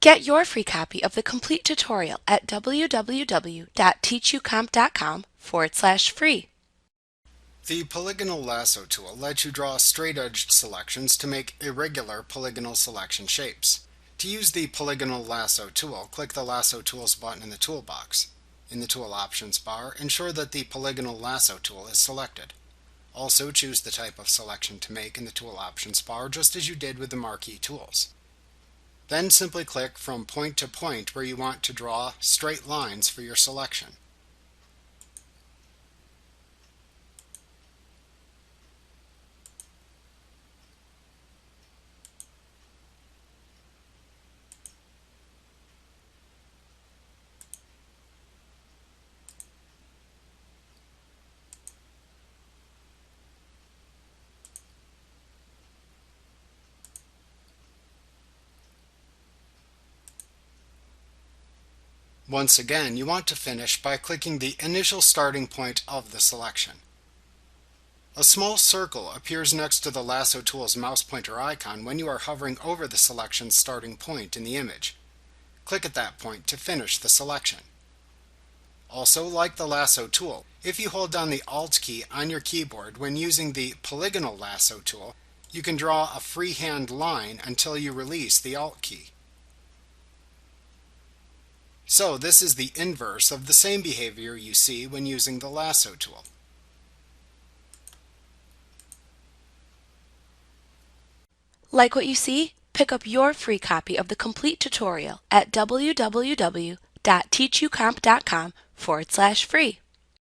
Get your free copy of the complete tutorial at www.teachucomp.com/free. The Polygonal Lasso tool lets you draw straight-edged selections to make irregular polygonal selection shapes. To use the Polygonal Lasso tool, click the Lasso Tools button in the toolbox. In the Tool Options bar, ensure that the Polygonal Lasso tool is selected. Also choose the type of selection to make in the Tool Options bar, just as you did with the marquee tools. Then simply click from point to point where you want to draw straight lines for your selection. Once again, you want to finish by clicking the initial starting point of the selection. A small circle appears next to the Lasso tool's mouse pointer icon when you are hovering over the selection's starting point in the image. Click at that point to finish the selection. Also, like the Lasso tool, if you hold down the Alt key on your keyboard when using the Polygonal Lasso tool, you can draw a freehand line until you release the Alt key. So this is the inverse of the same behavior you see when using the Lasso tool. Like what you see? Pick up your free copy of the complete tutorial at www.teachucomp.com/free.